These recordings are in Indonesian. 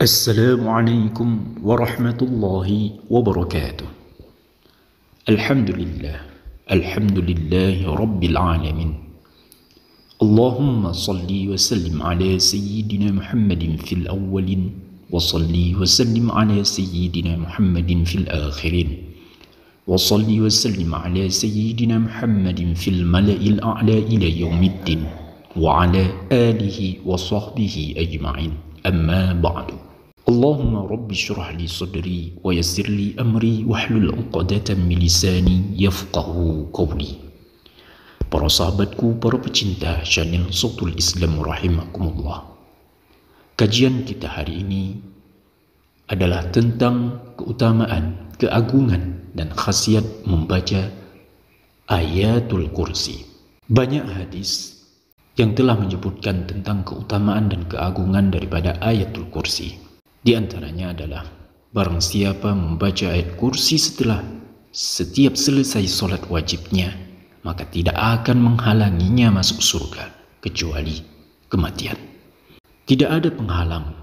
Assalamualaikum warahmatullahi wabarakatuh. Alhamdulillahi rabbil alamin. Allahumma salli wa sallim ala sayyidina Muhammadin fil awwalin wa salli wa sallim ala sayyidina Muhammadin fil akhirin wa salli wa sallim ala sayyidina Muhammadin fil mala'il a'la ila yaumiddin wa ala alihi wa sahbihi ajma'in. Amma ba'du. Allahumma rabbi syrah li sadri wa yassir li amri wahlul 'uqdatam min lisani yafqahu qawli. Para sahabatku, para pecinta channel Sautul Islam rahimakumullah. Kajian kita hari ini adalah tentang keutamaan, keagungan dan khasiat membaca Ayatul Kursi. Banyak hadis yang telah menyebutkan tentang keutamaan dan keagungan daripada Ayatul Kursi. Di antaranya adalah barang siapa membaca ayat kursi setelah setiap selesai solat wajibnya, maka tidak akan menghalanginya masuk surga kecuali kematian. Tidak ada penghalang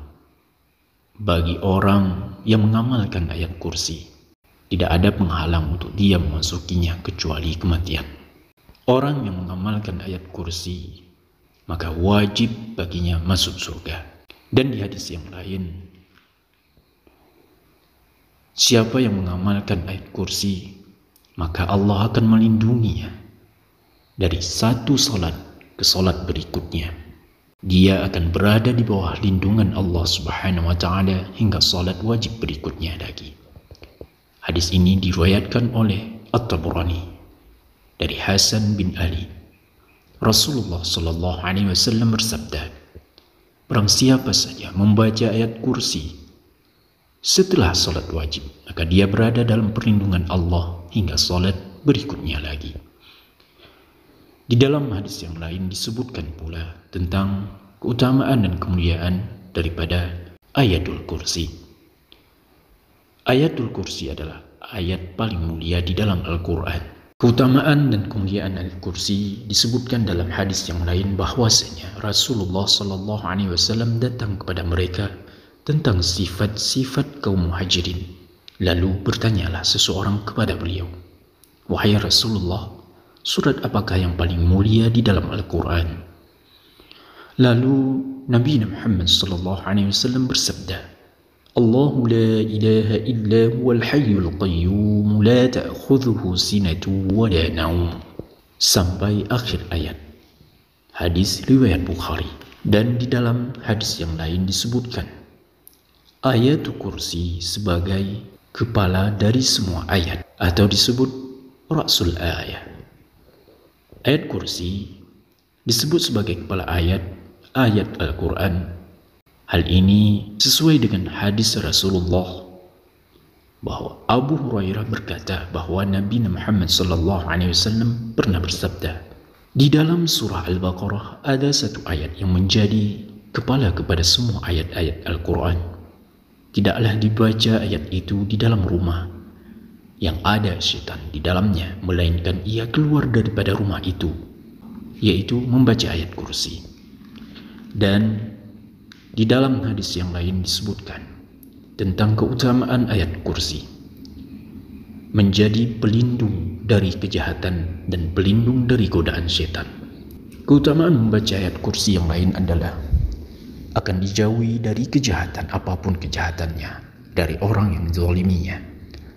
bagi orang yang mengamalkan ayat kursi. Tidak ada penghalang untuk dia memasukinya kecuali kematian. Orang yang mengamalkan ayat kursi maka wajib baginya masuk surga. Dan di hadis yang lain, siapa yang mengamalkan ayat kursi, maka Allah akan melindunginya dari satu salat ke salat berikutnya. Dia akan berada di bawah lindungan Allah Subhanahu wa taala hingga salat wajib berikutnya lagi. Hadis ini diriwayatkan oleh At-Tabrani dari Hasan bin Ali. Rasulullah sallallahu alaihi wasallam bersabda, barang siapa saja membaca ayat kursi setelah salat wajib, maka dia berada dalam perlindungan Allah hingga salat berikutnya lagi. Di dalam hadis yang lain disebutkan pula tentang keutamaan dan kemuliaan daripada Ayatul Kursi. Ayatul Kursi adalah ayat paling mulia di dalam Al-Quran. Keutamaan dan kemuliaan ayat kursi disebutkan dalam hadis yang lain bahwasanya Rasulullah sallallahu alaihi wasallam datang kepada mereka tentang sifat-sifat kaum muhajirin. Lalu bertanyalah seseorang kepada beliau, wahai Rasulullah, surat apakah yang paling mulia di dalam Al-Quran? Lalu Nabi Muhammad sallallahu alaihi wasallam bersabda, Allahu la ilaha illa huwal hayyul qayyum la ta'khudhuhu sinatu wa la naum, sampai akhir ayat. Hadis riwayat Bukhari. Dan di dalam hadis yang lain disebutkan Ayatul Kursi sebagai kepala dari semua ayat, atau disebut Ra'sul Ayat. Ayat Kursi disebut sebagai kepala ayat Al-Quran. Hal ini sesuai dengan hadis Rasulullah bahwa Abu Hurairah berkata bahwa Nabi Muhammad SAW pernah bersabda, di dalam surah Al-Baqarah ada satu ayat yang menjadi kepala kepada semua ayat-ayat Al-Quran. Tidaklah dibaca ayat itu di dalam rumah yang ada syaitan di dalamnya, melainkan ia keluar daripada rumah itu, yaitu membaca ayat kursi. Dan di dalam hadis yang lain disebutkan tentang keutamaan ayat kursi, menjadi pelindung dari kejahatan dan pelindung dari godaan syaitan. Keutamaan membaca ayat kursi yang lain adalah akan dijauhi dari kejahatan apapun kejahatannya dari orang yang menzaliminya,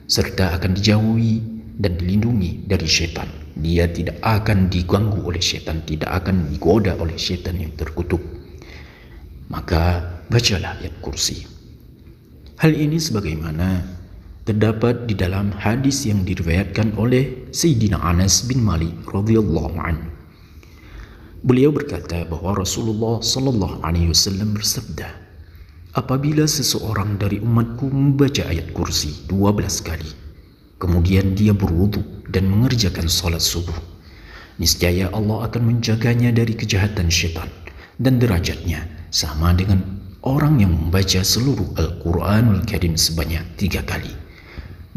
serta akan dijauhi dan dilindungi dari syaitan. Dia tidak akan diganggu oleh syaitan, tidak akan digoda oleh syaitan yang terkutuk. Maka bacalah ayat kursi. Hal ini sebagaimana terdapat di dalam hadis yang diriwayatkan oleh Sayyidina Anas bin Malik radhiyallahu anhu. Beliau berkata bahwa Rasulullah sallallahu alaihi wasallam bersabda, apabila seseorang dari umatku membaca ayat kursi 12 kali, kemudian dia berwudu dan mengerjakan salat subuh, niscaya Allah akan menjaganya dari kejahatan syaitan, dan derajatnya sama dengan orang yang membaca seluruh Al-Quranul Karim sebanyak 3 kali.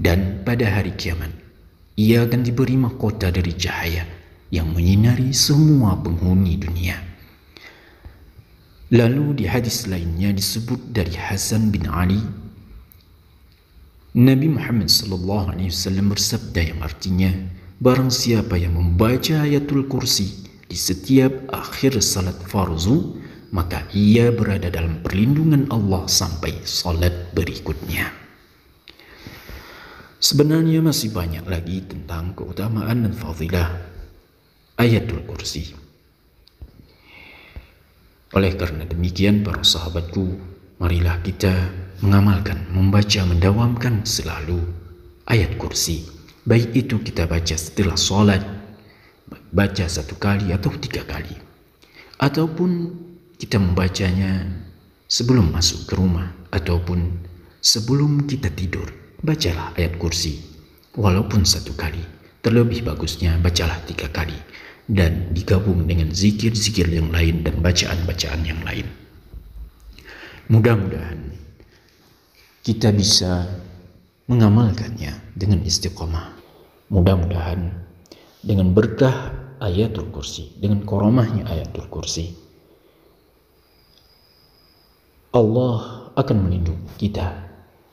Dan pada hari kiamat, ia akan diberi mahkota dari cahaya yang menyinari semua penghuni dunia. Lalu di hadis lainnya disebut dari Hasan bin Ali, Nabi Muhammad SAW bersabda yang artinya, barang siapa yang membaca ayatul kursi di setiap akhir salat farzu, maka ia berada dalam perlindungan Allah sampai salat berikutnya. Sebenarnya masih banyak lagi tentang keutamaan dan fadilah ayatul kursi. Oleh karena demikian, para sahabatku, marilah kita mengamalkan, membaca, mendawamkan selalu ayat kursi. Baik itu kita baca setelah sholat, baca 1 kali atau 3 kali, ataupun kita membacanya sebelum masuk ke rumah, ataupun sebelum kita tidur. Bacalah ayat kursi, walaupun 1 kali. Terlebih bagusnya bacalah 3 kali, dan digabung dengan zikir-zikir yang lain dan bacaan-bacaan yang lain. Mudah-mudahan kita bisa mengamalkannya dengan istiqomah. Mudah-mudahan dengan berkah ayatul kursi, dengan karamahnya ayatul kursi, Allah akan melindungi kita,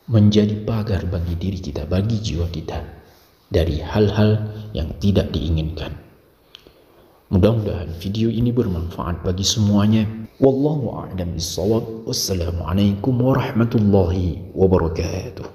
menjadi pagar bagi diri kita, bagi jiwa kita dari hal-hal yang tidak diinginkan. Mudah-mudahan video ini bermanfaat bagi semuanya. Wallahu a'lam bishawab. Wassalamualaikum warahmatullahi wabarakatuh.